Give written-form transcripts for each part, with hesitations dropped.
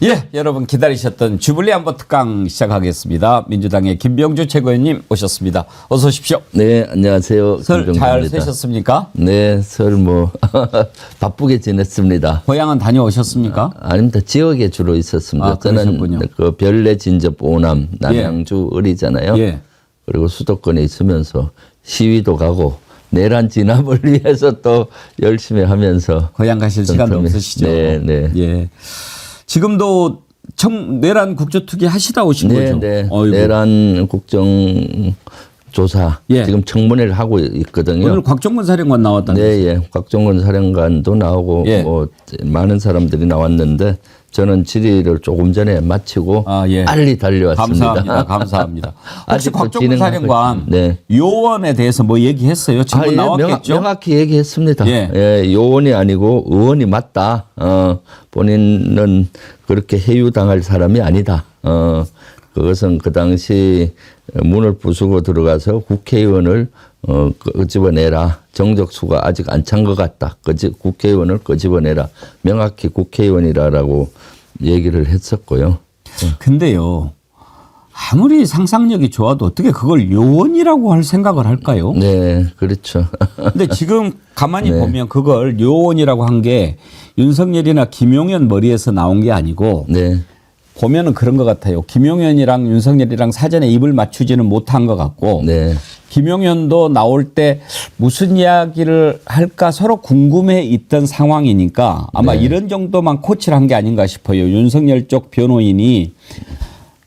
예, 여러분 기다리셨던 주블리 안보 특강 시작하겠습니다. 민주당의 김병주 최고위원님 오셨습니다. 어서 오십시오. 네, 안녕하세요. 설 잘 세셨습니까? 네, 설 뭐 바쁘게 지냈습니다. 고향은 다녀오셨습니까? 아닙니다. 지역에 주로 있었습니다. 아, 그러셨군요. 저는 그 별내 진접 오남 남양주 을이잖아요. 예. 그리고 수도권에 있으면서 시위도 가고 내란 진압을 위해서 또 열심히 하면서 고향 가실 시간도 없으시죠? 네, 네. 예. 지금도 내란 국조특위 하시다 오신 네, 거죠? 네. 어이구. 내란 국정조사 예. 지금 청문회를 하고 있거든요. 오늘 곽종근 사령관 나왔다는 네, 예. 곽종근 사령관도 나오고 예. 뭐 많은 사람들이 나왔는데 저는 질의를 조금 전에 마치고 예. 빨리 달려왔습니다. 감사합니다. 감사합니다. 혹시 아직도 곽종근 진행하고 사령관 있습니다. 네. 요원에 대해서 뭐 얘기했어요? 지금 예, 나왔겠죠? 명확히 얘기했습니다. 예. 예, 요원이 아니고 의원이 맞다. 본인은 그렇게 해유당할 사람이 아니다. 그것은 그 당시 문을 부수고 들어가서 국회의원을 끄집어내라. 정적수가 아직 안 찬 것 같다. 국회의원을 끄집어내라. 명확히 국회의원이라고 얘기를 했었고요. 근데요. 아무리 상상력이 좋아도 어떻게 그걸 요원이라고 할 생각을 할까요? 네, 그렇죠. 근데 지금 가만히 네. 보면 그걸 요원이라고 한 게 윤석열이나 김용현 머리에서 나온 게 아니고 네. 보면은 그런 것 같아요. 김용현이랑 윤석열이랑 사전에 입을 맞추지는 못한 것 같고 네. 김용현도 나올 때 무슨 이야기를 할까 서로 궁금해 있던 상황이니까 아마 네. 이런 정도만 코치를 한 게 아닌가 싶어요. 윤석열 쪽 변호인이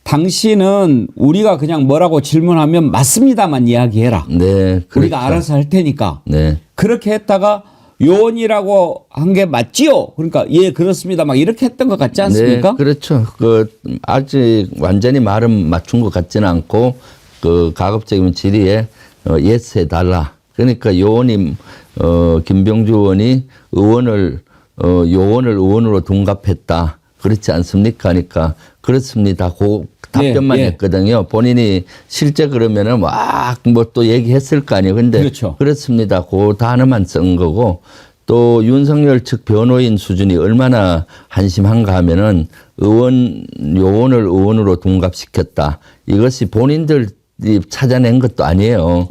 당신은 우리가 그냥 뭐라고 질문하면 맞습니다만 이야기해라. 네. 그렇죠. 우리가 알아서 할 테니까. 네. 그렇게 했다가 요원이라고 한 게 맞지요? 그러니까 예 그렇습니다. 막 이렇게 했던 것 같지 않습니까? 네, 그렇죠. 아직 완전히 말은 맞춘 것 같지는 않고 가급적이면 질의에 예스 해달라. 그러니까 요원이 김병주 의원이 요원을 의원으로 둔갑했다. 그렇지 않습니까? 하니까 그렇습니다. 그 답변만 예. 했거든요. 본인이 실제 그러면은 막 뭐 또 얘기했을 거 아니에요. 근데 그렇죠. 그렇습니다. 그 단어만 쓴 거고 또 윤석열 측 변호인 수준이 얼마나 한심한가 하면은 요원을 의원으로 둔갑시켰다. 이것이 본인들이 찾아낸 것도 아니에요.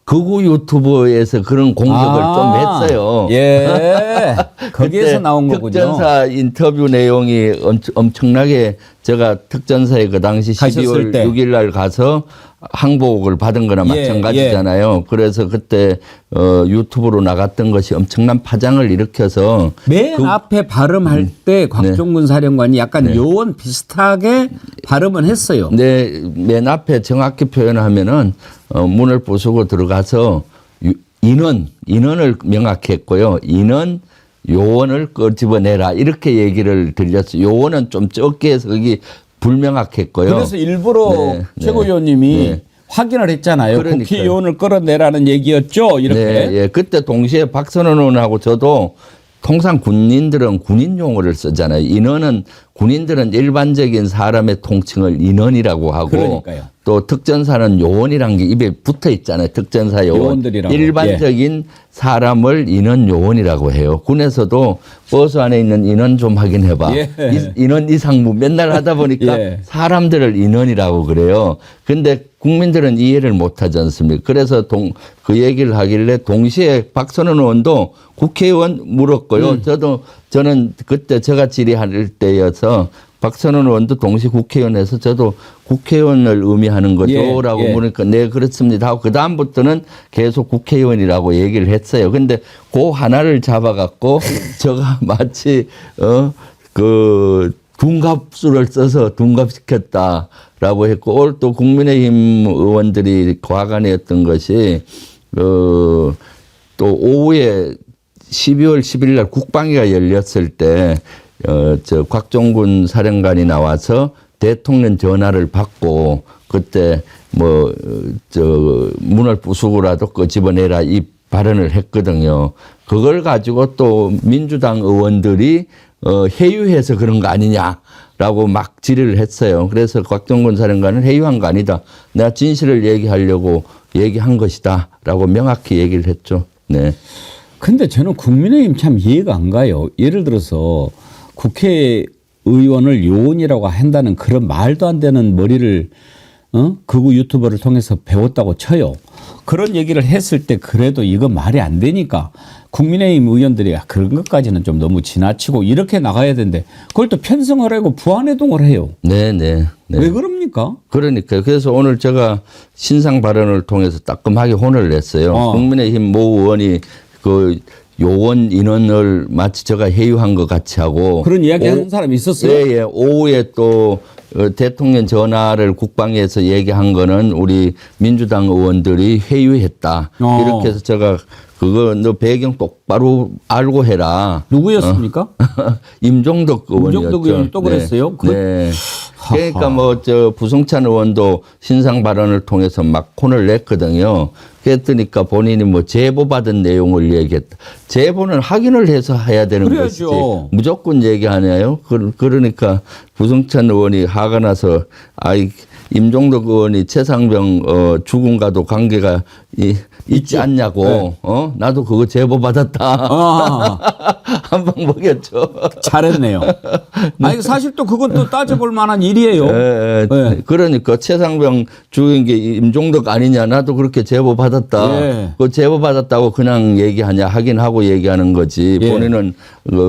극우 유튜버에서 그런 공격을 좀 했어요. 예. 거기에서 나온 거군요. 특전사 인터뷰 내용이 엄청나게 제가 특전사에 그 당시 12월 6일 날 가서 항복을 받은 거나 마찬가지잖아요. 그래서 그때 유튜브로 나갔던 것이 엄청난 파장을 일으켜서 맨 앞에 발음할 때 곽종근 사령관이 약간 요원 비슷하게 발음은 했어요. 네, 맨 앞에 정확히 표현하면은 문을 부수고 들어가서 인원을 명확히 했고요. 요원을 끄집어내라 이렇게 얘기를 들렸어요. 요원은 좀 적게 해서 거기 불명확했고요. 그래서 일부러 최고위원님이 확인을 했잖아요. 그러니까요. 국회의원을 끌어내라는 얘기였죠. 이렇게. 네, 예. 그때 동시에 박선원 의원하고 저도 통상 군인들은 군인 용어를 쓰잖아요. 인원은 군인들은 일반적인 사람의 통칭을 인원이라고 하고 그러니까요. 또 특전사는 요원이라는 게 입에 붙어 있잖아요. 특전사 요원. 요원들이라고. 일반적인 사람을 인원 요원이라고 해요. 군에서도 버스 안에 있는 인원 좀 확인해봐. 인원 이상무 맨날 하다 보니까 사람들을 인원이라고 그래요. 근데 국민들은 이해를 못하지 않습니까? 그래서 그 얘기를 하길래 동시에 박선원 의원도 국회의원 물었고요. 저는 그때 제가 질의할 때여서 박선원 의원도 동시 국회의원에서 저도 국회의원을 의미하는 거죠. 라고 물으니까 네, 그렇습니다. 하고 그다음부터는 계속 국회의원이라고 얘기를 했어요. 근데 그 하나를 잡아갖고 제가 마치, 둔갑수를 써서 둔갑시켰다라고 했고 오늘 또 국민의힘 의원들이 과간했던 것이, 또 오후에 12월 10일 날 국방위가 열렸을 때 곽종근 사령관이 나와서 대통령 전화를 받고 그때 문을 부수고라도 끄집어내라 이 발언을 했거든요. 그걸 가지고 또 민주당 의원들이 해유해서 그런 거 아니냐라고 막 질의를 했어요. 그래서 곽종근 사령관은 해유한 거 아니다. 내가 진실을 얘기하려고 얘기한 것이다. 라고 명확히 얘기를 했죠. 네. 근데 저는 국민의힘 참 이해가 안 가요. 예를 들어서 국회 의원을 요원이라고 한다는 그런 말도 안 되는 머리를 극우 유튜버를 통해서 배웠다고 쳐요. 그런 얘기를 했을 때 그래도 이건 말이 안 되니까 국민의힘 의원들이 그런 것까지는 좀 너무 지나치고 이렇게 나가야 되는데 그걸 또 편성을 하고 부안해동을 해요. 네. 왜 그럽니까? 그러니까요. 그래서 오늘 제가 신상 발언을 통해서 따끔하게 혼을 냈어요. 국민의힘 모 의원이 그 요원 인원을 마치 제가 회유한 것 같이 하고 그런 이야기 하는 사람이 있었어요? 예. 오후에 또 대통령 전화를 국방에서 얘기한 거는 우리 민주당 의원들이 회유했다. 이렇게 해서 제가 그거 너 배경 똑바로 알고 해라. 누구였습니까? 임종덕 의원이었죠. 임종덕 의원이 또 그랬어요? 네. 그러니까 뭐 저 부성찬 의원도 신상 발언을 통해서 막 혼을 냈거든요. 그랬더니까 본인이 뭐 제보 받은 내용을 얘기했다. 제보는 확인을 해서 해야 되는 그래야죠. 것이지 무조건 얘기하네요. 그러니까 부성찬 의원이 화가 나서 임종덕 의원이 최상병 죽음과도 관계가 있지 않냐고. 네. 나도 그거 제보 받았다. 한 방 먹였죠. 잘했네요. 아니 사실 또 그건 또 따져볼 만한 일이에요. 네. 그러니까 최상병 죽인 게 임종덕 아니냐. 나도 그렇게 제보 받았다. 네. 그 제보 받았다고 그냥 얘기하냐. 확인하고 얘기하는 거지. 예. 본인은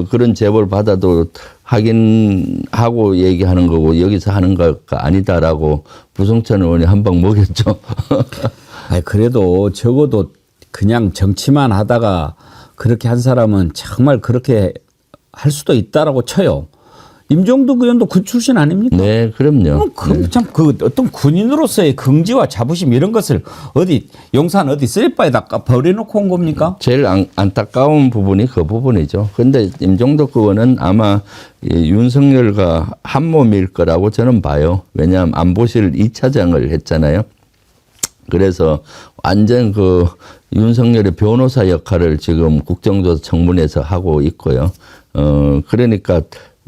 그런 제보를 받아도 확인하고 얘기하는 거고 여기서 하는 거가 아니다라고 부성찬 의원이 한 방 먹였죠. 아니 그래도 적어도 그냥 정치만 하다가 그렇게 한 사람은 정말 그렇게 할 수도 있다라고 쳐요. 임종덕 의원도 그 출신 아닙니까? 네, 그럼요. 참 그 어떤 군인으로서의 긍지와 자부심 이런 것을 어디 용산 어디 쓸바에다 버려놓고 온 겁니까? 제일 안타까운 부분이 그 부분이죠. 그런데 임종덕 의원은 아마 윤석열과 한 몸일 거라고 저는 봐요. 왜냐하면 안보실 2차장을 했잖아요. 그래서 완전 그 윤석열의 변호사 역할을 지금 국정조사 청문회에서 하고 있고요. 그러니까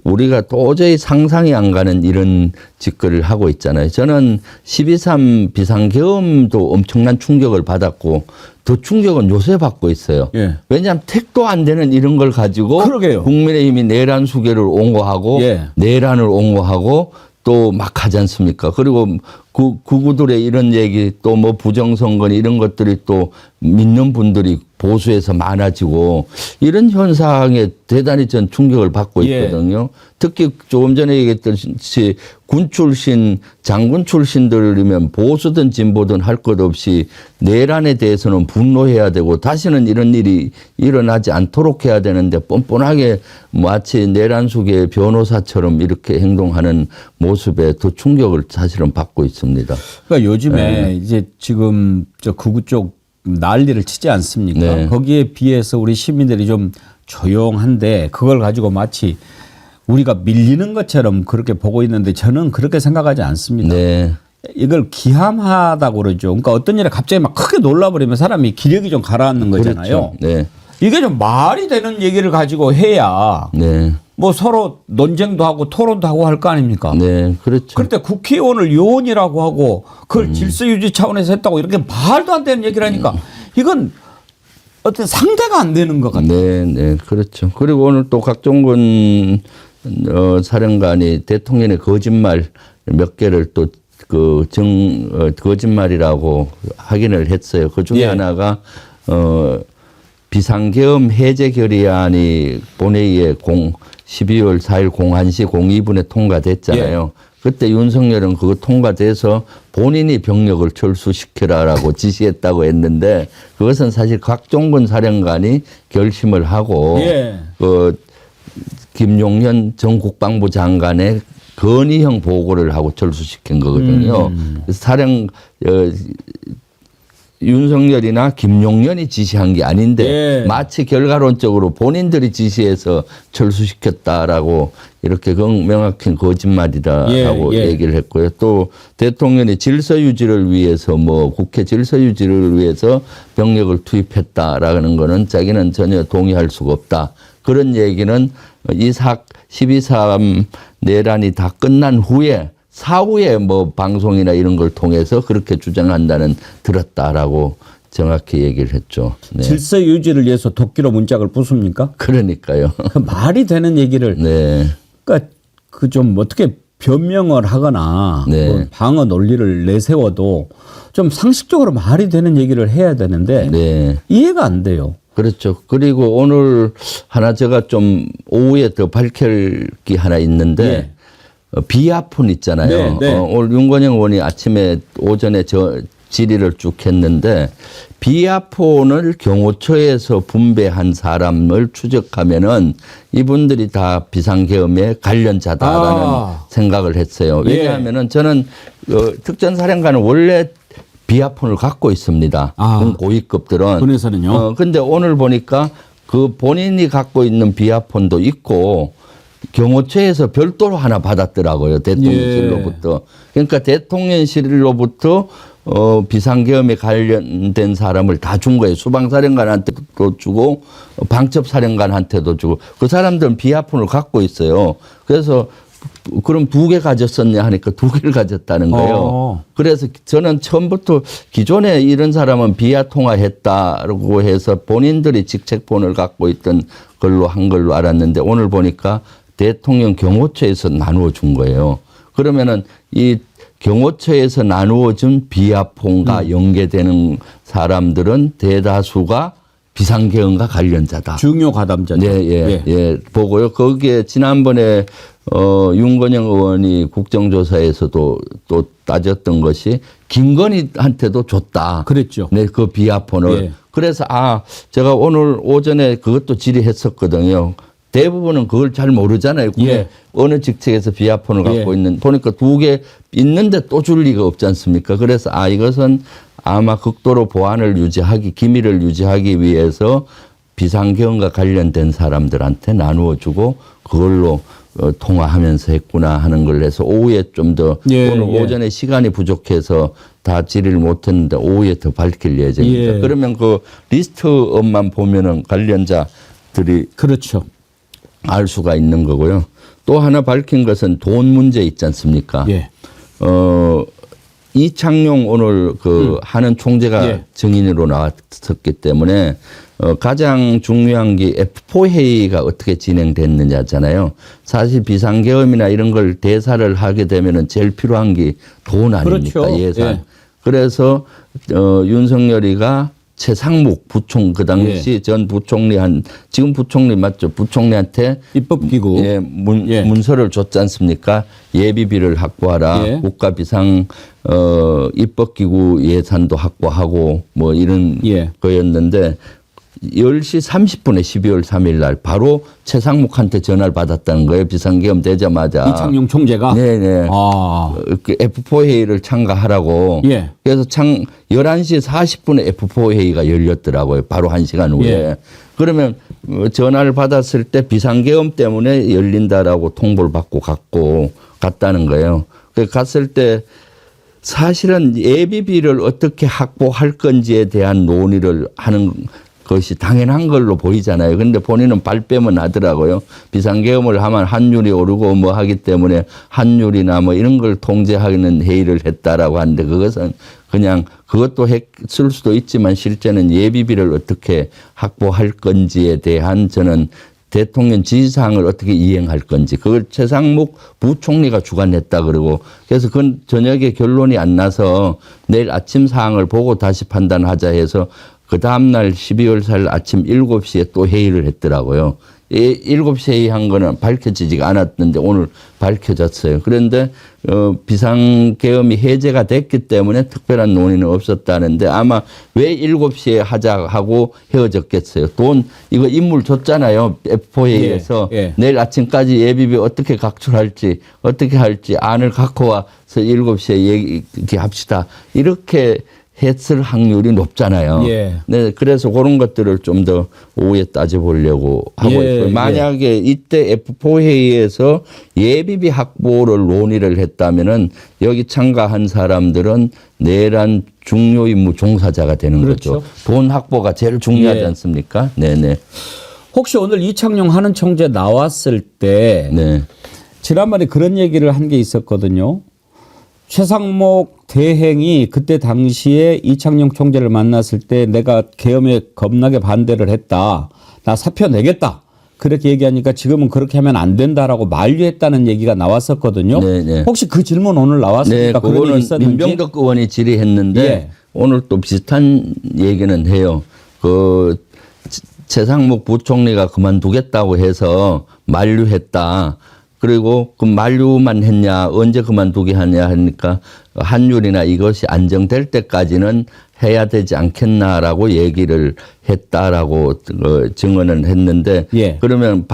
우리가 도저히 상상이 안 가는 이런 짓거리를 하고 있잖아요. 저는 12.3 비상계엄도 엄청난 충격을 받았고 더 충격은 요새 받고 있어요. 예. 왜냐하면 택도 안 되는 이런 걸 가지고 그러게요. 국민의힘이 내란 수계를 옹호하고 예. 내란을 옹호하고 또 막 하지 않습니까? 그리고 구구들의 이런 얘기 또 뭐 부정선거니 이런 것들이 또 믿는 분들이 보수에서 많아지고 이런 현상에 대단히 전 충격을 받고 있거든요. 특히 조금 전에 얘기했듯이 군 출신, 장군 출신들이면 보수든 진보든 할 것 없이 내란에 대해서는 분노해야 되고 다시는 이런 일이 일어나지 않도록 해야 되는데 뻔뻔하게 마치 내란 속의 변호사처럼 이렇게 행동하는 모습에 더 충격을 사실은 받고 있습니다. 그러니까 요즘에 이제 지금 저 구구 쪽 난리를 치지 않습니까? 네. 거기에 비해서 우리 시민들이 좀 조용한데 그걸 가지고 마치 우리가 밀리는 것처럼 그렇게 보고 있는데 저는 그렇게 생각하지 않습니다. 네. 이걸 기함하다고 그러죠. 그러니까 어떤 일에 갑자기 막 크게 놀라버리면 사람이 기력이 좀 가라앉는 거잖아요. 그렇죠. 네. 이게 좀 말이 되는 얘기를 가지고 해야 네. 뭐 서로 논쟁도 하고 토론도 하고 할 거 아닙니까? 네. 그렇죠. 그런데 국회의원을 요원이라고 하고 그걸 질서 유지 차원에서 했다고 이렇게 말도 안 되는 얘기를 하니까 이건 어떤 상대가 안 되는 것 같아요. 네, 네, 그렇죠. 그리고 오늘 또 각종군 사령관이 대통령의 거짓말 몇 개를 또 거짓말이라고 확인을 했어요. 그 중에 하나가 비상계엄 해제 결의안이 본회의에 12월 4일 01시 02분에 통과됐잖아요. 그때 윤석열은 그거 통과돼서 본인이 병력을 철수시켜라라고 지시했다고 했는데 그것은 사실 각종군 사령관이 결심을 하고 김용현 전 국방부 장관의 건의형 보고를 하고 철수시킨 거거든요. 그래서 윤석열이나 김용현이 지시한 게 아닌데 마치 결과론적으로 본인들이 지시해서 철수시켰다라고 이렇게 명확히 거짓말이다라고 얘기를 했고요. 또 대통령이 질서 유지를 위해서 국회 질서 유지를 위해서 병력을 투입했다라는 거는 자기는 전혀 동의할 수가 없다. 그런 얘기는 12.3 내란이 다 끝난 후에 사후에 방송이나 이런 걸 통해서 그렇게 주장한다는 들었다라고 정확히 얘기를 했죠. 네. 질서 유지를 위해서 도끼로 문짝을 부숩니까? 그러니까요. 그 말이 되는 얘기를. 네. 그러니까 그 좀 어떻게 변명을 하거나 네. 뭐 방어 논리를 내세워도 좀 상식적으로 말이 되는 얘기를 해야 되는데 네. 이해가 안 돼요. 그렇죠. 그리고 오늘 하나 제가 좀 오후에 더 밝힐 게 하나 있는데 비아폰 있잖아요. 네, 네. 오늘 윤건영 의원이 아침에 오전에 질의를 쭉 했는데 비아폰을 경호처에서 분배한 사람을 추적하면은 이분들이 다 비상계엄의 관련자다라는 생각을 했어요. 왜냐하면은 저는 특전사령관은 원래 비아폰을 갖고 있습니다. 고위급들은. 군에서는요. 근데 오늘 보니까 그 본인이 갖고 있는 비아폰도 있고 경호처에서 별도로 하나 받았더라고요. 대통령실로부터. 그러니까 대통령실로부터 비상계엄에 관련된 사람을 다 준 거예요. 수방사령관한테도 주고 방첩사령관한테도 주고 그 사람들은 비아폰을 갖고 있어요. 그래서 그럼 2개 가졌었냐 하니까 2개를 가졌다는 거예요. 그래서 저는 처음부터 기존에 이런 사람은 비아 통화했다고 해서 본인들이 직책폰을 갖고 있던 걸로 한 걸로 알았는데 오늘 보니까 대통령 경호처에서 나누어 준 거예요. 그러면은 이 경호처에서 나누어 준 비아폰과 연계되는 사람들은 대다수가 비상계엄과 관련자다. 중요 가담자죠. 예, 보고요. 거기에 지난번에 윤건영 의원이 국정조사에서도 또 따졌던 것이 김건희한테도 줬다. 그랬죠. 네, 그 비아폰을. 그래서 제가 오늘 오전에 그것도 질의했었거든요. 대부분은 그걸 잘 모르잖아요. 어느 직책에서 비아폰을 갖고 있는 보니까 2개 있는데 또 줄 리가 없지 않습니까? 그래서 이것은 아마 극도로 보안을 유지하기, 기밀을 유지하기 위해서 비상계엄과 관련된 사람들한테 나누어 주고 그걸로 통화하면서 했구나 하는 걸 해서 오후에 좀 더 오늘 오전에 시간이 부족해서 다 질의를 못했는데 오후에 더 밝힐 예정입니다. 그러면 그 리스트업만 보면은 관련자들이 그렇죠. 알 수가 있는 거고요. 또 하나 밝힌 것은 돈 문제 있지 않습니까? 이창용 오늘 하는 총재가 증인으로 나왔었기 때문에 가장 중요한 게 F4 회의가 어떻게 진행됐느냐잖아요. 사실 비상계엄이나 이런 걸 대사를 하게 되면은 제일 필요한 게 돈 아닙니까? 그렇죠. 예산. 그래서 윤석열이가 최상목 부총 그 당시 전 부총리 지금 부총리 맞죠? 부총리한테 입법기구 문서를 줬지 않습니까? 예비비를 확보하라. 국가 비상 입법기구 예산도 확보하고 뭐 이런 거였는데 10시 30분에 12월 3일 날 바로 최상목한테 전화를 받았다는 거예요. 비상계엄 되자마자. 이창용 총재가? 네네. 그 F4 회의를 참가하라고. 그래서 11시 40분에 F4 회의가 열렸더라고요. 바로 1시간 후에. 그러면 전화를 받았을 때 비상계엄 때문에 열린다라고 통보를 받고 갔다는 거예요. 그래서 갔을 때 사실은 예비비를 어떻게 확보할 건지에 대한 논의를 하는 것이 당연한 걸로 보이잖아요. 그런데 본인은 발뺌은 하더라고요. 비상계엄을 하면 환율이 오르고 뭐 하기 때문에 환율이나 뭐 이런 걸 통제하는 회의를 했다라고 하는데 그것은 그냥 그것도 했을 수도 있지만 실제는 예비비를 어떻게 확보할 건지에 대한 저는 대통령 지시사항을 어떻게 이행할 건지 그걸 최상목 부총리가 주관했다 그러고 그래서 그건 저녁에 결론이 안 나서 내일 아침 사항을 보고 다시 판단하자 해서 그 다음날 12월 4일 아침 7시에 또 회의를 했더라고요. 7시 회의한 거는 밝혀지지가 않았는데 오늘 밝혀졌어요. 그런데 비상계엄이 해제가 됐기 때문에 특별한 논의는 없었다는데 아마 왜 7시에 하자 하고 헤어졌겠어요. 돈 이거 인물 줬잖아요. F4회의에서 내일 아침까지 예비비 어떻게 각출할지 어떻게 할지 안을 갖고 와서 7시에 얘기합시다. 이렇게 했을 확률이 높잖아요. 네, 그래서 그런 것들을 좀 더 오후에 따져보려고 하고 있고요. 만약에 이때 F4 회의에서 예비비 확보를 논의를 했다면은 여기 참가한 사람들은 내란 중요 임무 종사자가 되는 거죠. 돈 확보가 제일 중요하지 않습니까? 네네. 혹시 오늘 이창용 하는 총재 나왔을 때 지난번에 그런 얘기를 한 게 있었거든요. 최상목 대행이 그때 당시에 이창용 총재를 만났을 때 내가 계엄에 겁나게 반대를 했다. 나 사표 내겠다. 그렇게 얘기하니까 지금은 그렇게 하면 안 된다라고 만류했다는 얘기가 나왔었거든요. 네네. 혹시 그 질문 오늘 나왔습니까? 그런 그거는 일이 있었는지? 민병덕 의원이 질의했는데 예. 오늘 또 비슷한 얘기는 해요. 그 최상목 부총리가 그만두겠다고 해서 만류했다. 그리고 그 만류만 했냐, 언제 그만두게 하냐 하니까 환율이나 이것이 안정될 때까지는 해야 되지 않겠나라고 얘기를 했다라고 증언을 했는데 예. 그러면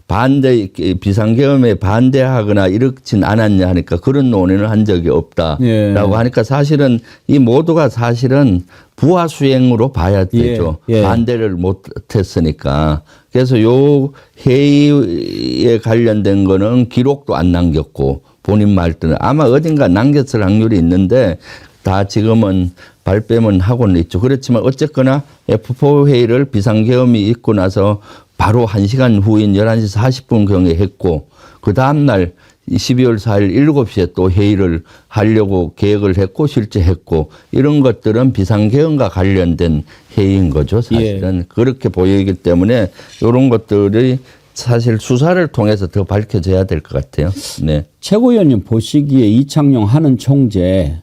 반대 비상계엄에 반대하거나 이렇진 않았냐 하니까 그런 논의는 한 적이 없다라고 예. 하니까 사실은 이 모두가 사실은 부하 수행으로 봐야 되죠. 예. 예. 반대를 못했으니까. 그래서 요 회의에 관련된 거는 기록도 안 남겼고 본인 말들은 아마 어딘가 남겼을 확률이 있는데 다 지금은 발뺌은 하고는 있죠. 그렇지만 어쨌거나 F4 회의를 비상계엄이 있고 나서 바로 1시간 후인 11시 40분경에 했고 그 다음날 12월 4일 7시에 또 회의를 하려고 계획을 했고 실제 했고 이런 것들은 비상계엄과 관련된 회의인 거죠. 사실은. 그렇게 보이기 때문에 이런 것들이 사실 수사를 통해서 더 밝혀져야 될 것 같아요. 네. 최고위원님 보시기에 이창용 하는 총재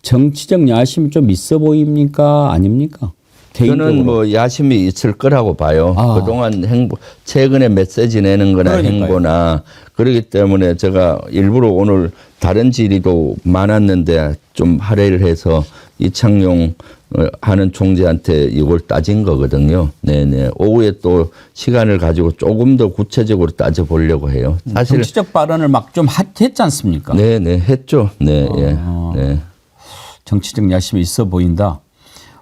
정치적 야심이 좀 있어 보입니까? 아닙니까? 개인적으로. 저는 뭐 야심이 있을 거라고 봐요. 아. 그동안 최근에 메시지 내는 거나 그러니까요. 행보나 그렇기 때문에 제가 일부러 오늘 다른 질의도 많았는데 좀 할애를 해서 이창용 하는 총재한테 이걸 따진 거거든요. 네네. 오후에 또 시간을 가지고 조금 더 구체적으로 따져보려고 해요. 사실. 정치적 발언을 막 좀 했지 않습니까? 네네. 했죠. 네. 예. 네. 정치적 야심이 있어 보인다.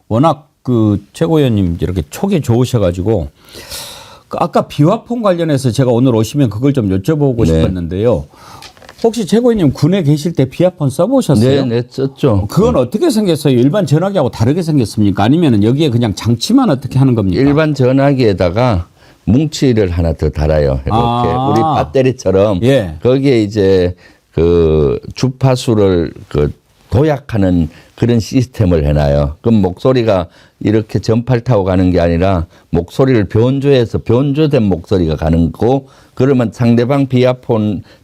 워낙 그 최고위원님 이렇게 촉이 좋으셔가지고 아까 비화폰 관련해서 제가 오늘 오시면 그걸 좀 여쭤보고 네. 싶었는데요. 혹시 최고위원님 군에 계실 때 비화폰 써보셨어요? 네, 썼죠. 그건 어떻게 생겼어요? 일반 전화기하고 다르게 생겼습니까? 아니면 여기에 그냥 장치만 어떻게 하는 겁니까? 일반 전화기에다가 뭉치를 하나 더 달아요. 이렇게 우리 배터리처럼 예. 거기에 이제 그 주파수를 그 도약하는 그런 시스템을 해놔요. 그럼 목소리가 이렇게 전파를 타고 가는 게 아니라 목소리를 변조해서 변조된 목소리가 가는 거고 그러면 상대방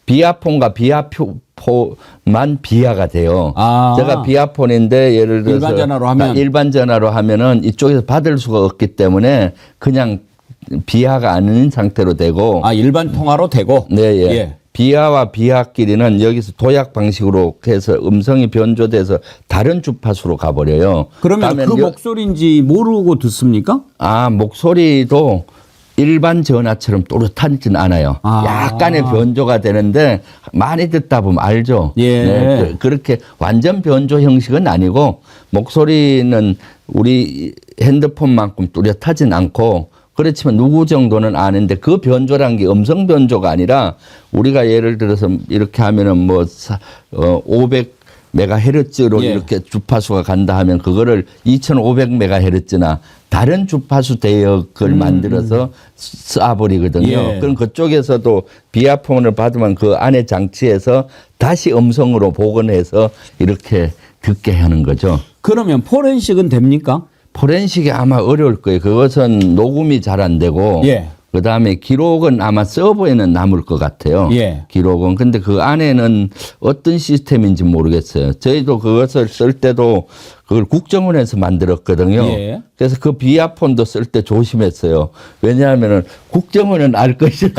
비아폰과 비아폰만 비하가 돼요. 아. 제가 비아폰인데 예를 들어서 일반 전화로 하면은 이쪽에서 받을 수가 없기 때문에 그냥 비하가 아닌 상태로 되고 일반 통화로 되고. 네, 예. 비하와 비하끼리는 여기서 도약 방식으로 해서 음성이 변조돼서 다른 주파수로 가버려요. 그러면 그 목소리인지 모르고 듣습니까? 목소리도 일반 전화처럼 또렷하지는 않아요. 약간의 변조가 되는데 많이 듣다 보면 알죠. 예. 네, 그렇게 완전 변조 형식은 아니고 목소리는 우리 핸드폰만큼 뚜렷하진 않고 그렇지만 누구 정도는 아는데 그 변조란 게 음성 변조가 아니라 우리가 예를 들어서 이렇게 하면은 500메가헤르츠로 예. 이렇게 주파수가 간다 하면 그거를 2500메가헤르츠나 다른 주파수 대역을 만들어서 쏴버리거든요. 예. 그럼 그쪽에서도 비아폰을 받으면 그 안에 장치에서 다시 음성으로 복원해서 이렇게 듣게 하는 거죠. 그러면 포렌식은 됩니까? 포렌식이 아마 어려울 거예요. 그것은 녹음이 잘 안 되고 예. 그다음에 기록은 아마 서버에는 남을 것 같아요. 예. 기록은. 근데 그 안에는 어떤 시스템인지 모르겠어요. 저희도 그것을 쓸 때도 그걸 국정원에서 만들었거든요. 예. 그래서 그 비아폰도 쓸 때 조심했어요. 왜냐하면은 국정원은 알 것이라.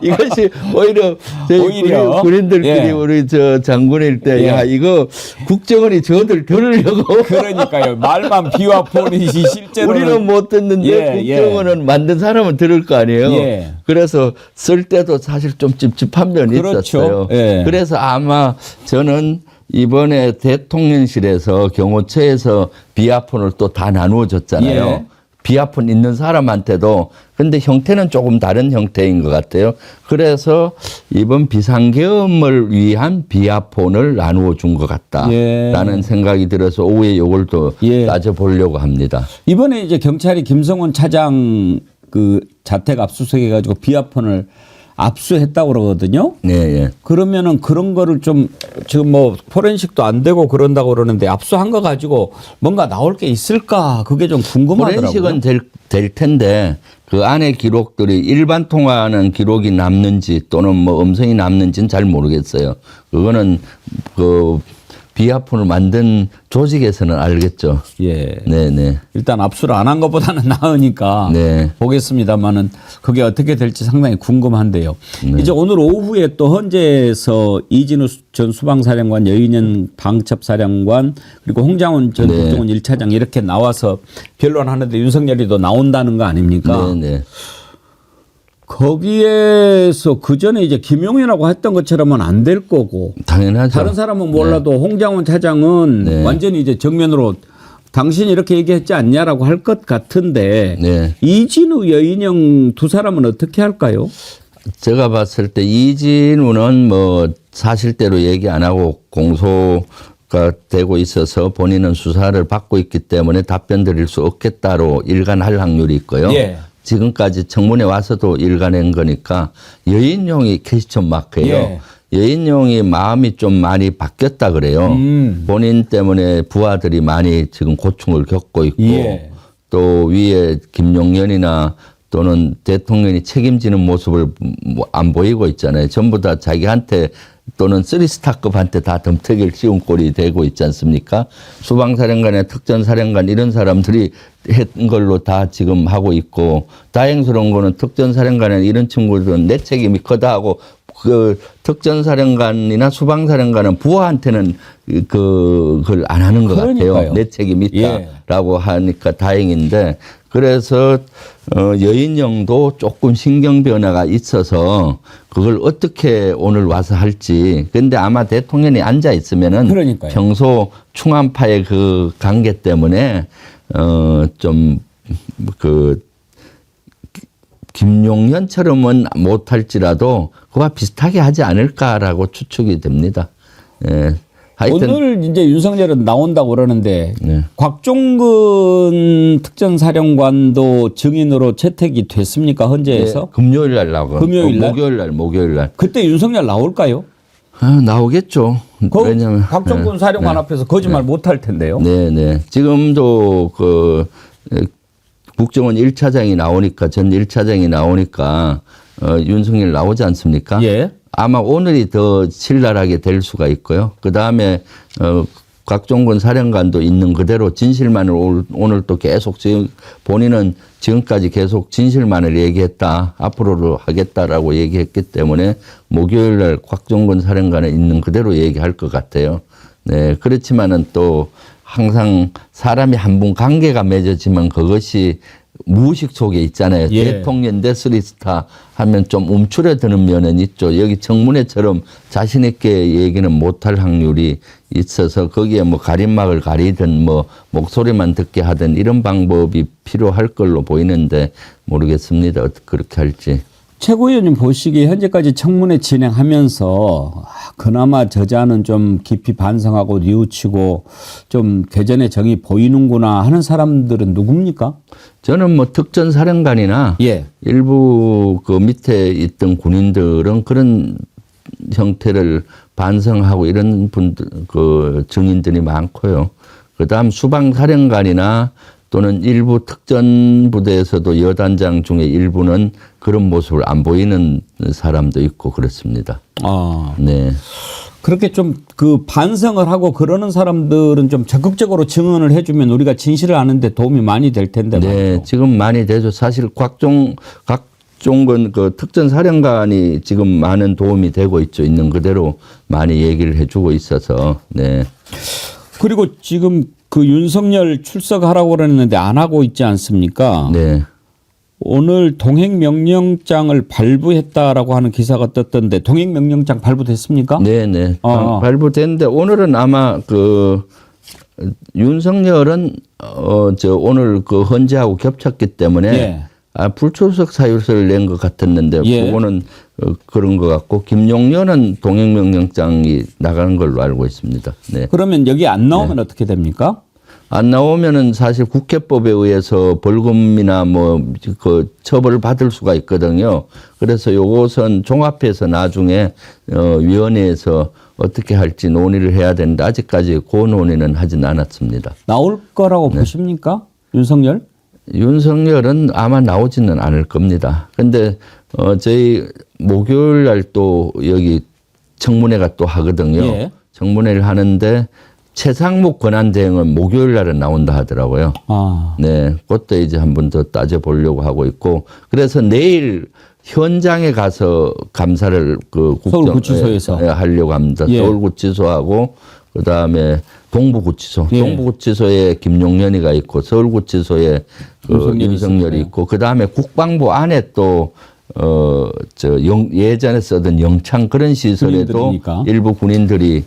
이것이 오히려 저희 군인들끼리 예. 우리 저 장군일 때 야 이거 국정원이 저들 들으려고. 그러니까요. 말만 비화폰이지 실제로는 우리는 못 듣는데 국정원은 만든 사람은 들을 거 아니에요. 예. 그래서 쓸 때도 사실 좀 찝찝한 면이 그렇죠. 있었어요. 예. 그래서 아마 저는 이번에 대통령실에서 경호처에서 비아폰을 또 다 나누어 줬잖아요. 예. 비아폰 있는 사람한테도. 근데 형태는 조금 다른 형태인 것 같아요. 그래서 이번 비상계엄을 위한 비아폰을 나누어 준 것 같다라는 예. 생각이 들어서 오후에 이걸 또 따져보려고 합니다. 이번에 이제 경찰이 김성원 차장 그 자택 압수수색해가지고 비아폰을 압수했다고 그러거든요. 네, 예. 그러면은 그런 거를 좀 지금 뭐 포렌식도 안 되고 그런다고 그러는데 압수한 거 가지고 뭔가 나올 게 있을까 그게 좀 궁금하더라고요. 포렌식은 될 텐데 그 안에 기록들이 일반 통화는 기록이 남는지 또는 뭐 음성이 남는지는 잘 모르겠어요. 그거는 그 비하폰을 만든 조직에서는 알겠죠. 예. 네네. 일단 압수를 안 한 것보다는 나으니까 네. 보겠습니다만은 그게 어떻게 될지 상당히 궁금한데요. 네. 이제 오늘 오후에 또 헌재에서 이진우 전 수방사령관, 여인현 방첩사령관 그리고 홍장훈 전 네. 국정원 1차장 이렇게 나와서 변론하는데 윤석열이 또 나온다는 거 아닙니까? 네네. 거기에서 그 전에 이제 김용현하고 했던 것처럼은 안 될 거고 당연하죠. 다른 사람은 몰라도 홍장훈 차장은 네. 완전히 이제 정면으로 당신이 이렇게 얘기했지 않냐라고 할 것 같은데 네. 이진우, 여인영 두 사람은 어떻게 할까요? 제가 봤을 때 이진우는 뭐 사실대로 얘기 안 하고 공소가 되고 있어서 본인은 수사를 받고 있기 때문에 답변 드릴 수 없겠다로 일관할 확률이 있고요. 예. 지금까지 청문회 와서도 일관한 거니까 여인용이 캐시션 마크예요. 예. 여인용이 마음이 좀 많이 바뀌었다 그래요. 본인 때문에 부하들이 많이 지금 고충을 겪고 있고 예. 또 위에 김용현이나 또는 대통령이 책임지는 모습을 안 보이고 있잖아요. 전부 다 자기한테 또는 쓰리스타급한테 다 덤태기를 씌운 꼴이 되고 있지 않습니까? 수방사령관이나 특전사령관 이런 사람들이 했던 걸로 다 지금 하고 있고 다행스러운 거는 특전사령관이나 이런 친구들은 내 책임이 크다 하고 그 특전사령관이나 수방사령관은 부하한테는 그걸 안 하는 것 그러니까요. 같아요. 내 책임이 있다라고 하니까 다행인데 그래서 여인영도 조금 신경 변화가 있어서 그걸 어떻게 오늘 와서 할지. 근데 아마 대통령이 앉아 있으면은 그러니까요. 평소 충암파의 그 관계 때문에 좀 그 김용현처럼은 못할지라도 그와 비슷하게 하지 않을까라고 추측이 됩니다. 예. 하여튼 오늘 이제 윤석열은 나온다고 그러는데 네. 곽종근 특전사령관도 증인으로 채택이 됐습니까? 헌재에서? 예, 금요일 날 나오고 금요일 날? 목요일 날 그때 윤석열 나올까요? 나오겠죠. 왜냐면 곽종근 사령관 앞에서 거짓말 못 할 텐데요. 네네. 지금도 그 국정원 1차장이 나오니까 전 1차장이 나오니까 윤석열 나오지 않습니까? 예. 아마 오늘이 더 신랄하게 될 수가 있고요. 그 다음에 곽종근 사령관도 있는 그대로 진실만을 오늘 또 계속 지금 본인은 지금까지 계속 진실만을 얘기했다. 앞으로도 하겠다라고 얘기했기 때문에 목요일 날 곽종근 사령관은 있는 그대로 얘기할 것 같아요. 네. 그렇지만은 또 항상 사람이 한 분 관계가 맺어지면 그것이 무의식 속에 있잖아요. 예. 대통령 대 쓰리스타 하면 좀 움츠러드는 면은 있죠. 여기 청문회처럼 자신 있게 얘기는 못할 확률이 있어서 거기에 뭐 가림막을 가리든 뭐 목소리만 듣게 하든 이런 방법이 필요할 걸로 보이는데 모르겠습니다. 어떻게 그렇게 할지. 최고위원님 보시기에 현재까지 청문회 진행하면서 그나마 저자는 좀 깊이 반성하고 뉘우치고 좀 개전의 정이 보이는구나 하는 사람들은 누굽니까? 저는 뭐 특전사령관이나 예. 일부 그 밑에 있던 군인들은 그런 형태를 반성하고 이런 분들 그 증인들이 많고요. 그다음 수방사령관이나 또는 일부 특전부대에서도 여단장 중에 일부는 그런 모습을 안 보이는 사람도 있고 그렇습니다. 아. 네. 그렇게 좀 그 반성을 하고 그러는 사람들은 좀 적극적으로 증언을 해주면 우리가 진실을 아는데 도움이 많이 될 텐데. 네, 말이죠. 지금 많이 되죠. 사실 곽종근 그 특전사령관이 지금 많은 도움이 되고 있죠. 있는 그대로 많이 얘기를 해주고 있어서. 네. 그리고 지금 그 윤석열 출석하라고 그랬는데 안 하고 있지 않습니까? 네. 오늘 동행명령장을 발부했다라고 하는 기사가 떴던데 동행명령장 발부됐습니까? 네네. 발부됐는데 오늘은 아마 그 윤석열은 저 오늘 그 헌재하고 겹쳤기 때문에 예. 불출석 사유서를 낸 것 같았는데 예. 그거는 그런 것 같고 김용현은 동행명령장이 나가는 걸로 알고 있습니다. 네. 그러면 여기 안 나오면 어떻게 됩니까? 안 나오면은 사실 국회법에 의해서 벌금이나 뭐 그 처벌을 받을 수가 있거든요. 그래서 요것은 종합해서 나중에 위원회에서 어떻게 할지 논의를 해야 되는데 아직까지 그 논의는 하진 않았습니다. 나올 거라고 보십니까? 윤석열? 윤석열은 아마 나오지는 않을 겁니다. 근데 저희 목요일 날 또 여기 청문회가 또 하거든요. 예. 청문회를 하는데 최상목 권한대행은 목요일 날은 나온다 하더라고요. 아. 네, 그것도 이제 한 번 더 따져보려고 하고 있고, 그래서 내일 현장에 가서 감사를 서울구치소에서 하려고 합니다. 예. 서울구치소하고 그 다음에 동부구치소, 예. 동부구치소에 김용년이가 있고 서울구치소에 윤석열이 있고 그 다음에 국방부 안에 또 예전에 쓰던 영창 그런 시설에도 군인들이니까. 일부 군인들이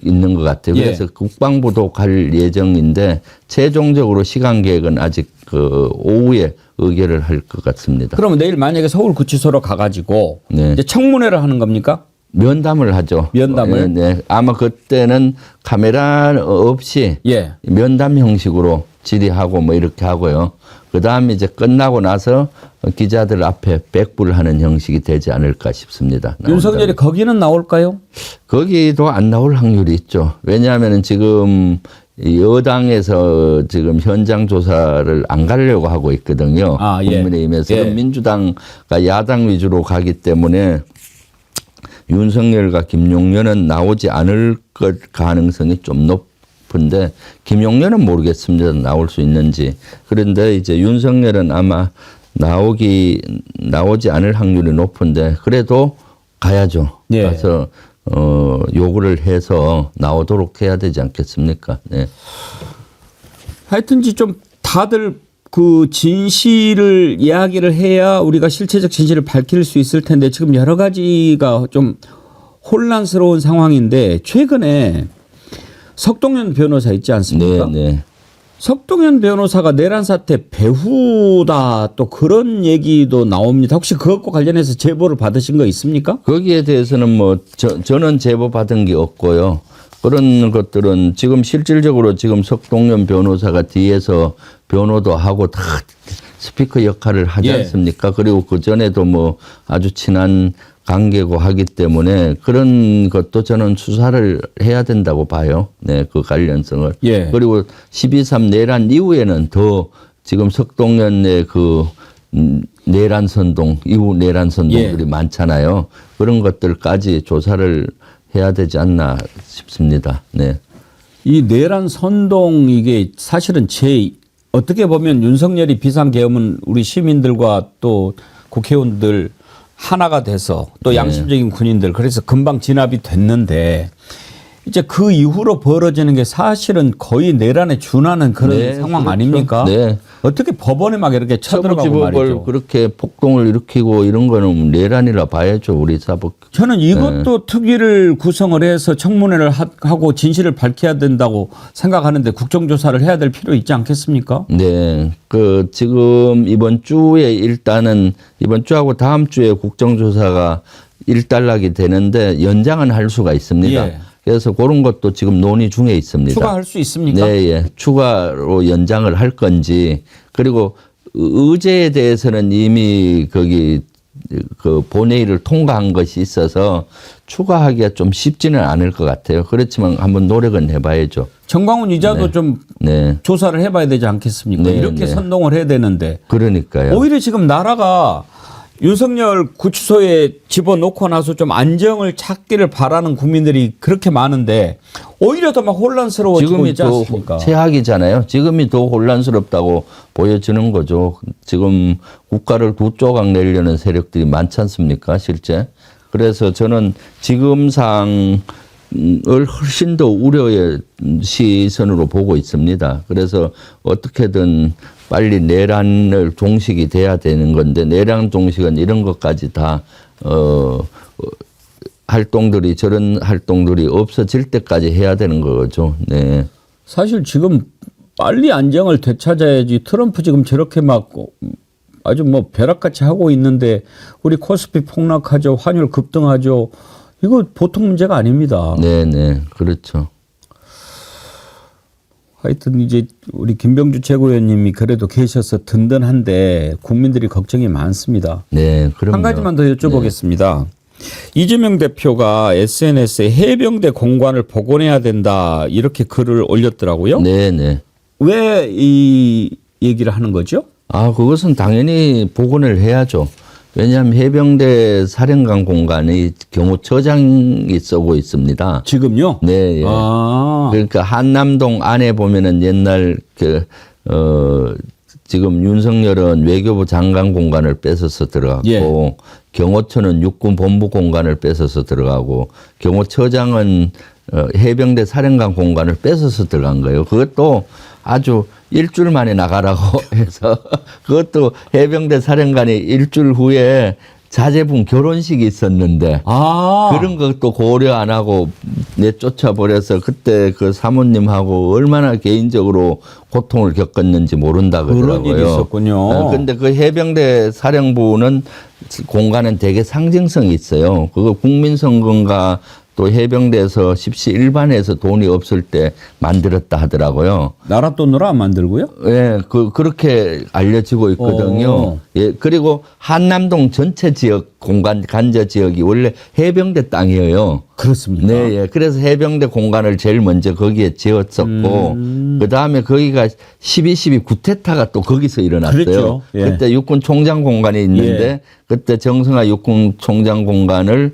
있는 것 같아요. 예. 그래서 국방부도 갈 예정인데 최종적으로 시간 계획은 아직 오후에 의결을 할 것 같습니다. 그러면 내일 만약에 서울구치소로 가가지고 네. 이제 청문회를 하는 겁니까? 면담을 하죠. 면담을? 네. 아마 그때는 카메라 없이 예. 면담 형식으로 질의하고 뭐 이렇게 하고요. 그 다음에 이제 끝나고 나서 기자들 앞에 백불하는 형식이 되지 않을까 싶습니다. 윤석열이 거기는 나올까요? 거기도 안 나올 확률이 있죠. 왜냐하면 지금 여당에서 지금 현장 조사를 안 가려고 하고 있거든요. 아, 예. 국민의힘에서 예. 민주당과 야당 위주로 가기 때문에 윤석열과 김용년은 나오지 않을 것 가능성이 좀 높은데 김용년은 모르겠습니다. 나올 수 있는지. 그런데 이제 윤석열은 아마 나오지 않을 확률이 높은데 그래도 가야죠. 예. 가서 요구를 해서 나오도록 해야 되지 않겠습니까? 네. 하여튼지 좀 다들 그 진실을 이야기를 해야 우리가 실체적 진실을 밝힐 수 있을 텐데 지금 여러 가지가 좀 혼란스러운 상황인데 최근에 석동현 변호사 있지 않습니까? 네, 네. 석동현 변호사가 내란 사태 배후다 또 그런 얘기도 나옵니다. 혹시 그것과 관련해서 제보를 받으신 거 있습니까? 거기에 대해서는 뭐 저는 제보 받은 게 없고요. 그런 것들은 지금 실질적으로 지금 석동현 변호사가 뒤에서 변호도 하고 다 스피커 역할을 하지 예. 않습니까? 그리고 그 전에도 뭐 아주 친한 관계고 하기 때문에 그런 것도 저는 수사를 해야 된다고 봐요. 네, 그 관련성을. 예. 그리고 12.3 내란 이후에는 더 지금 석동현의 그 내란 선동, 이후 내란 선동들이 예. 많잖아요. 그런 것들까지 조사를 해야 되지 않나 싶습니다. 네. 이 내란 선동 이게 사실은 어떻게 보면 윤석열이 비상계엄은 우리 시민들과 또 국회의원들 하나가 돼서 또 네. 양심적인 군인들 그래서 금방 진압이 됐는데 이제 그 이후로 벌어지는 게 사실은 거의 내란에 준하는 그런 네, 상황 그렇죠. 아닙니까? 네. 어떻게 법원에 막 이렇게 쳐들어가고 사법집업을 말이죠. 그렇게 폭동을 일으키고 이런 거는 내란이라 봐야죠. 우리 사법. 저는 이것도 특위를 구성을 해서 청문회를 하고 진실을 밝혀야 된다고 생각하는데 국정조사를 해야 될 필요 있지 않겠습니까? 네. 지금 이번 주에 일단은 이번 주하고 다음 주에 국정조사가 일단락이 되는데 연장은 할 수가 있습니다. 예. 그래서 그런 것도 지금 논의 중에 있습니다. 추가할 수 있습니까? 네, 예. 추가로 연장을 할 건지 그리고 의제에 대해서는 이미 거기 그 본회의를 통과한 것이 있어서 추가하기가 좀 쉽지는 않을 것 같아요. 그렇지만 한번 노력은 해봐야죠. 정광훈 이자도 좀 네. 조사를 해봐야 되지 않겠습니까? 네, 이렇게 네. 선동을 해야 되는데 그러니까요. 오히려 지금 나라가 윤석열 구치소에 집어넣고 나서 좀 안정을 찾기를 바라는 국민들이 그렇게 많은데 오히려 더 막 혼란스러워지고 지금이 있지 더 않습니까? 최악이잖아요. 지금이 더 혼란스럽다고 보여지는 거죠. 지금 국가를 두 조각 내려는 세력들이 많지 않습니까? 실제. 그래서 저는 지금 상황을 훨씬 더 우려의 시선으로 보고 있습니다. 그래서 어떻게든 빨리 내란을 종식이 돼야 되는 건데 내란 종식은 이런 것까지 다 활동들이 저런 활동들이 없어질 때까지 해야 되는 거죠. 네. 사실 지금 빨리 안정을 되찾아야지 트럼프 지금 저렇게 막 아주 뭐 벼락같이 하고 있는데 우리 코스피 폭락하죠. 환율 급등하죠. 이거 보통 문제가 아닙니다. 네, 네. 그렇죠. 하여튼 이제 우리 김병주 최고위원님이 그래도 계셔서 든든한데 국민들이 걱정이 많습니다. 네, 그럼요. 한 가지만 더 여쭤보겠습니다. 이재명 대표가 SNS에 해병대 공관을 복원해야 된다 이렇게 글을 올렸더라고요. 네, 네. 왜 이 얘기를 하는 거죠? 아, 그것은 당연히 복원을 해야죠. 왜냐하면 해병대 사령관 공간이 경호처장이 쓰고 있습니다. 지금요? 네, 예. 아. 그러니까 한남동 안에 보면은 옛날 지금 윤석열은 외교부 장관 공간을 뺏어서 들어갔고 예. 경호처는 육군 본부 공간을 뺏어서 들어가고 경호처장은 해병대 사령관 공간을 뺏어서 들어간 거예요. 그것도 아주 일주일 만에 나가라고 해서 그것도 해병대 사령관이 일주일 후에 자제분 결혼식이 있었는데 그런 것도 고려 안 하고 내쫓아 버려서 그때 그 사모님하고 얼마나 개인적으로 고통을 겪었는지 모른다 그러더라고요. 그런 일이 있었군요. 근데 그 해병대 사령부는 공간은 되게 상징성이 있어요. 그거 국민선거인가 또 해병대에서 십시 일반에서 돈이 없을 때 만들었다 하더라고요. 나라 돈으로 안 만들고요? 예, 그렇게 알려지고 있거든요. 예, 그리고 한남동 전체 지역 공간 간저 지역이 원래 해병대 땅이에요. 그렇습니까? 네, 예. 그래서 해병대 공간을 제일 먼저 거기에 지었었고, 그 다음에 거기가 12.12 구테타가 또 거기서 일어났어요. 그랬죠. 예. 그때 육군 총장 공간이 있는데, 예. 그때 정성화 육군 총장 공간을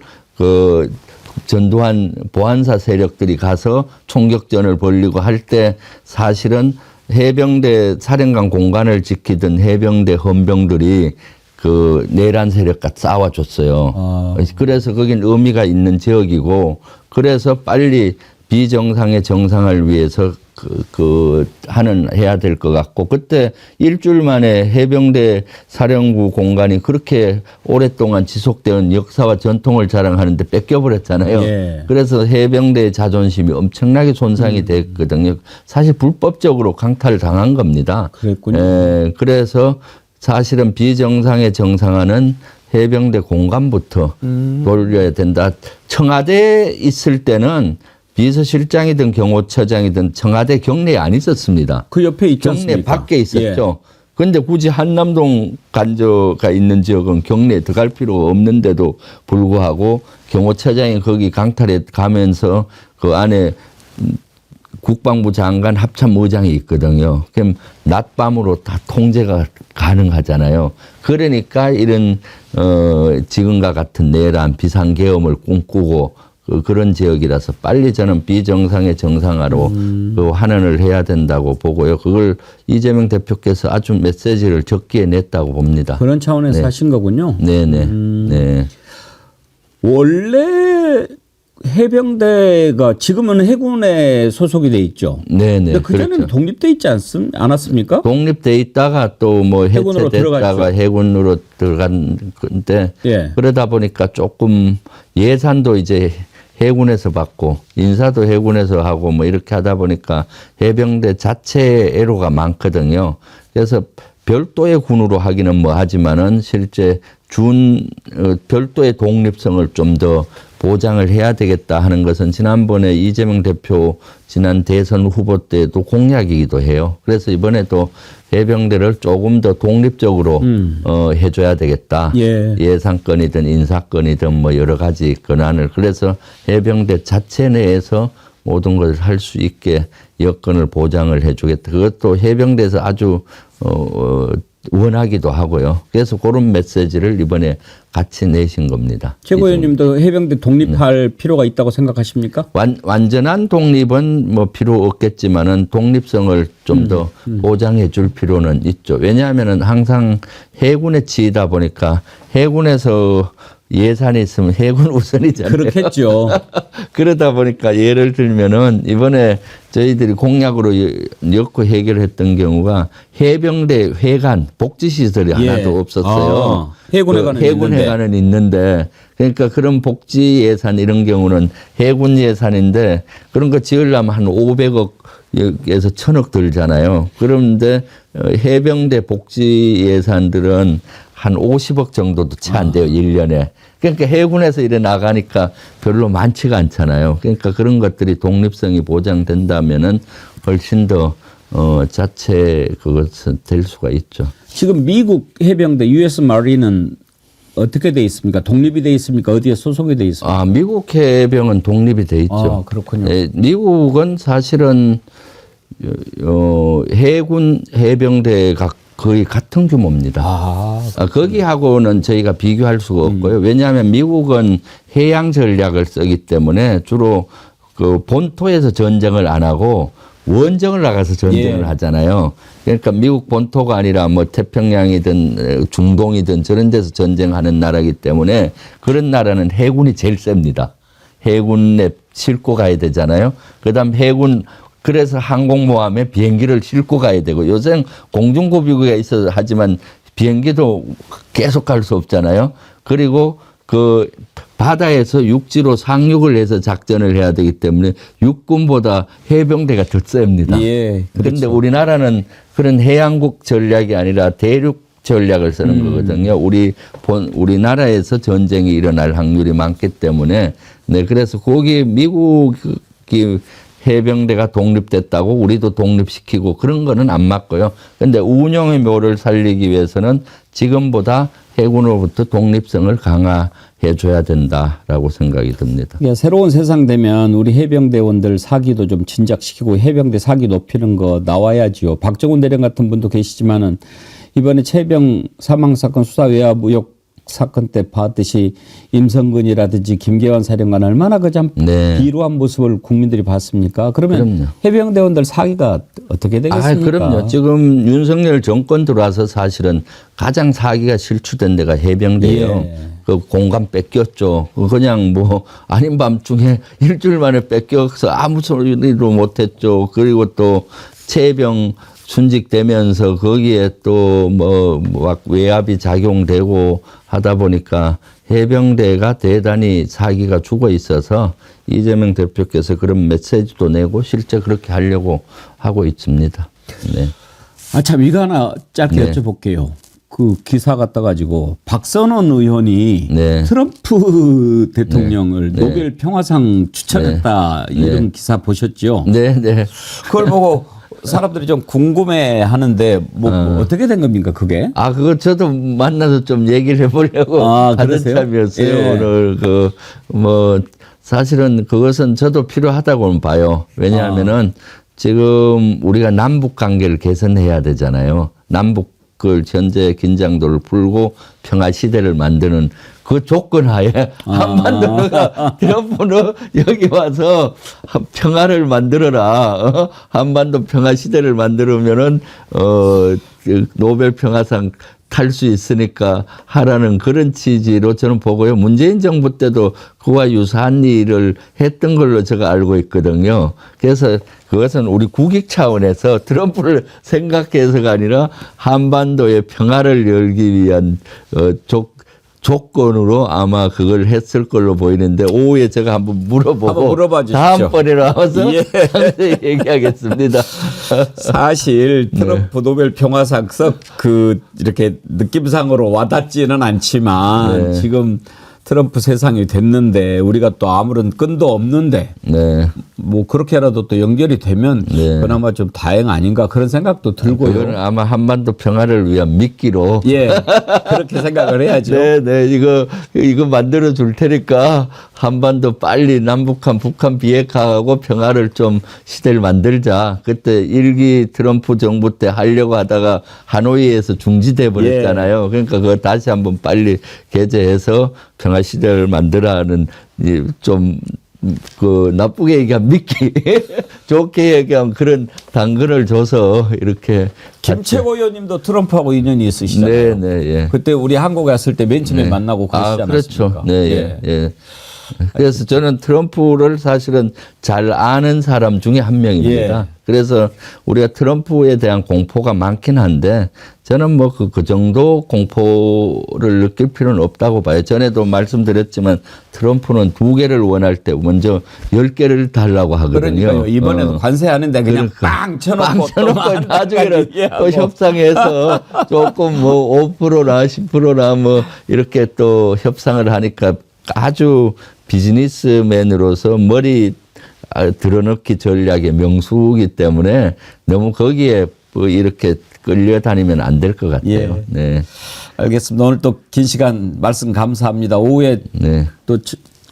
전두환 보안사 세력들이 가서 총격전을 벌이고 할 때 사실은 해병대 사령관 공간을 지키던 해병대 헌병들이 그 내란 세력과 싸워줬어요. 그래서 거긴 의미가 있는 지역이고 그래서 빨리 비정상의 정상을 위해서 해야 될 것 같고 그때 일주일 만에 해병대 사령부 공간이 그렇게 오랫동안 지속되는 역사와 전통을 자랑하는데 뺏겨버렸잖아요. 예. 그래서 해병대의 자존심이 엄청나게 손상이 됐거든요. 사실 불법적으로 강탈을 당한 겁니다. 그랬군요. 예, 그래서 사실은 비정상의 정상화는 해병대 공간부터 돌려야 된다. 청와대에 있을 때는 비서실장이든 경호처장이든 청와대 경내에 안 있었습니다. 그 옆에 있지 경내 않습니까? 밖에 있었죠. 그런데 굳이 한남동 간저가 있는 지역은 경내에 들어갈 필요가 없는데도 불구하고 경호처장이 거기 강탈에 가면서 그 안에 국방부 장관 합참의장이 있거든요. 그럼 낮밤으로 다 통제가 가능하잖아요. 그러니까 이런 지금과 같은 내란 비상계엄을 꿈꾸고 그런 지역이라서 빨리 저는 비정상의 정상화로 그 환원을 해야 된다고 보고요. 그걸 이재명 대표께서 아주 메시지를 적기에 냈다고 봅니다. 그런 차원에서 네. 하신 거군요. 네네. 네. 원래 해병대가 지금은 해군에 소속이 돼 있죠. 네네. 근데 그전에는 그렇죠. 독립돼 있지 않았습니까? 독립돼 있다가 또 뭐 해군으로 해체됐다가 들어갔죠. 해군으로 들어간 건데 예. 그러다 보니까 조금 예산도 이제 해군에서 받고 인사도 해군에서 하고 뭐 이렇게 하다 보니까 해병대 자체에 애로가 많거든요. 그래서 별도의 군으로 하기는 뭐 하지만은 실제 별도의 독립성을 좀 더 보장을 해야 되겠다 하는 것은 지난번에 이재명 대표 지난 대선 후보 때도 공약이기도 해요. 그래서 이번에도 해병대를 조금 더 독립적으로 해줘야 되겠다. 예. 예산건이든 인사건이든 뭐 여러 가지 권한을 그래서 해병대 자체 내에서 모든 것을 할 수 있게 여건을 보장을 해주겠다. 그것도 해병대에서 아주 원하기도 하고요. 그래서 그런 메시지를 이번에 같이 내신 겁니다. 최고위원님도 해병대 독립할 필요가 있다고 생각하십니까? 완전한 독립은 뭐 필요 없겠지만은 독립성을 좀 더 보장해 줄 필요는 있죠. 왜냐하면은 항상 해군에 치이다 보니까 해군에서 예산이 있으면 해군 우선이잖아요. 그렇겠죠. 그러다 보니까 예를 들면은 이번에 저희들이 공약으로 엮고 해결했던 경우가 해병대 회관 복지시설이 하나도 없었어요. 해군 회관은 있는데 그러니까 그런 복지 예산 이런 경우는 해군 예산인데 그런 거 지으려면 한 500억 에서 1,000억 들잖아요. 그런데 해병대 복지 예산들은 한 50억 정도도 채 안 돼요. 1년에. 그러니까 해군에서 이래 나가니까 별로 많지가 않잖아요. 그러니까 그런 것들이 독립성이 보장된다면은 훨씬 더 자체 그것은 될 수가 있죠. 지금 미국 해병대 US 마린은 어떻게 돼 있습니까? 독립이 돼 있습니까? 어디에 소속이 돼 있습니까? 미국 해병은 독립이 돼 있죠. 그렇군요. 예, 미국은 사실은 해군 해병대가 거의 같은 규모입니다. 거기하고는 저희가 비교할 수가 없고요. 왜냐하면 미국은 해양 전략을 쓰기 때문에 주로 그 본토에서 전쟁을 안 하고 원정을 나가서 전쟁을 하잖아요. 그러니까 미국 본토가 아니라 뭐 태평양이든 중동이든 저런 데서 전쟁하는 나라이기 때문에 그런 나라는 해군이 제일 셉니다. 해군에 싣고 가야 되잖아요. 그다음 해군 그래서 항공모함에 비행기를 싣고 가야 되고 요새 공중고비구가 있어서 하지만 비행기도 계속 갈 수 없잖아요. 그리고 그 바다에서 육지로 상륙을 해서 작전을 해야 되기 때문에 육군보다 해병대가 더 셉니다. 예, 그런데 그렇죠. 우리나라는 그런 해양국 전략이 아니라 대륙 전략을 쓰는 거거든요. 우리나라에서 전쟁이 일어날 확률이 많기 때문에 네, 그래서 거기 미국이 해병대가 독립됐다고 우리도 독립시키고 그런 거는 안 맞고요. 그런데 운영의 묘를 살리기 위해서는 지금보다 해군으로부터 독립성을 강화해 줘야 된다라고 생각이 듭니다. 그러니까 새로운 세상 되면 우리 해병대원들 사기도 좀 진작시키고 해병대 사기 높이는 거 나와야지요. 박정훈 대령 같은 분도 계시지만은 이번에 최병 사망 사건 수사 외압 의혹 사건 때 봤듯이 임성근이라든지 김계환 사령관 얼마나 그참 네. 비루한 모습을 국민들이 봤습니까? 그러면 그럼요. 해병대원들 사기가 어떻게 되겠습니까? 그럼요. 지금 윤석열 정권 들어와서 사실은 가장 사기가 실추된 데가 해병대예요. 예. 그 공감 뺏겼죠. 그냥 뭐 아닌 밤중에 일주일 만에 뺏겨서 아무 소리도 못했죠. 그리고 또 최병 순직되면서 거기에 또 뭐 막 외압이 작용되고 하다 보니까 해병대가 대단히 사기가 죽어 있어서 이재명 대표께서 그런 메시지도 내고 실제 그렇게 하려고 하고 있습니다. 네. 아, 참, 이거 하나 짧게 네. 여쭤볼게요. 그 기사 갖다 가지고 박선원 의원이 네. 트럼프 대통령을 네. 노벨 평화상 추천했다 네. 이런 기사 보셨죠? 네, 네. 그걸 보고 사람들이 좀 궁금해 하는데 뭐 어떻게 된 겁니까 그게? 아, 그거 저도 만나서 좀 얘기를 해보려고 하는 그러세요? 참이었어요. 예. 오늘 사실은 그것은 저도 필요하다고는 봐요. 왜냐하면은 지금 우리가 남북 관계를 개선해야 되잖아요. 남북을 현재 긴장도를 풀고 평화 시대를 만드는 그 조건 하에 한반도가 트럼프는 여기 와서 평화를 만들어라. 한반도 평화 시대를 만들면은 노벨 평화상 탈 수 있으니까 하라는 그런 취지로 저는 보고요. 문재인 정부 때도 그와 유사한 일을 했던 걸로 제가 알고 있거든요. 그래서 그것은 우리 국익 차원에서 트럼프를 생각해서가 아니라 한반도의 평화를 열기 위한 조건으로 아마 그걸 했을 걸로 보이는데 오후에 제가 한번 물어보고 한번 물어봐 주십시오. 다음번에 나와서 예. 상세히 얘기하겠습니다. 사실 트럼프 노벨 평화상석 이렇게 느낌상으로 와닿지는 않지만 네. 지금 트럼프 세상이 됐는데 우리가 또 아무런 끈도 없는데 네. 뭐 그렇게라도 또 연결이 되면 네. 그나마 좀 다행 아닌가 그런 생각도 들고요. 그거는 아마 한반도 평화를 위한 미끼로. 예, 그렇게 생각을 해야죠. 네, 이거 만들어 줄 테니까 한반도 빨리 남북한 북한 비핵화하고 평화를 좀 시대를 만들자. 그때 일기 트럼프 정부 때 하려고 하다가 하노이에서 중지돼 버렸잖아요. 그러니까 그거 다시 한번 빨리 개최해서 평화 시대를 만들어하는 좀 그 나쁘게 얘기하면 미끼, 좋게 얘기하면 그런 당근을 줘서 이렇게. 김채고 의원님도 트럼프하고 인연이 있으시잖아요. 네, 네, 예. 그때 우리 한국에 왔을 때 맨 처음에 만나고 그러시지 않았습니까? 그렇죠. 네, 예. 그래서 저는 트럼프를 사실은 잘 아는 사람 중에 한 명입니다. 예. 그래서 우리가 트럼프에 대한 공포가 많긴 한데 저는 뭐 그 정도 공포를 느낄 필요는 없다고 봐요. 전에도 말씀드렸지만 트럼프는 2개를 원할 때 먼저 10개를 달라고 하거든요. 그러니까요. 이번에도 관세하는데 그냥 빵 쳐놓고 나중에는 또 협상해서 조금 뭐 5%나 10%나 뭐 이렇게 또 협상을 하니까 아주 비즈니스맨으로서 머리 드러넣기 전략의 명수이기 때문에 너무 거기에 뭐 이렇게 끌려다니면 안 될 것 같아요. 예. 네. 알겠습니다. 오늘 또 긴 시간 말씀 감사합니다. 오후에 네. 또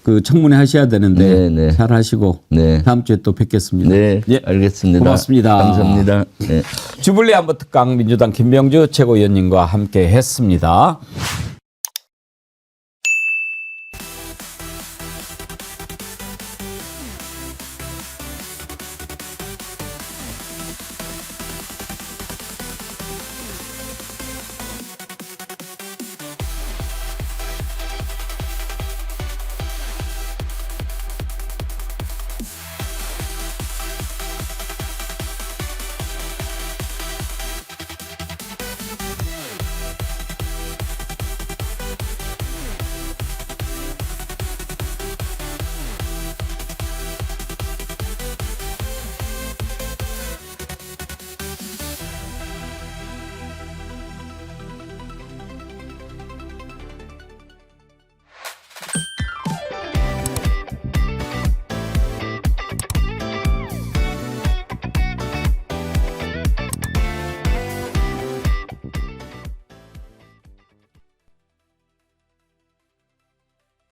그 청문회 하셔야 되는데 네, 네. 잘 하시고 네. 다음 주에 또 뵙겠습니다. 네, 예. 알겠습니다. 고맙습니다. 감사합니다. 네. 주불리 안보 특강 민주당 김병주 최고위원님과 함께 했습니다.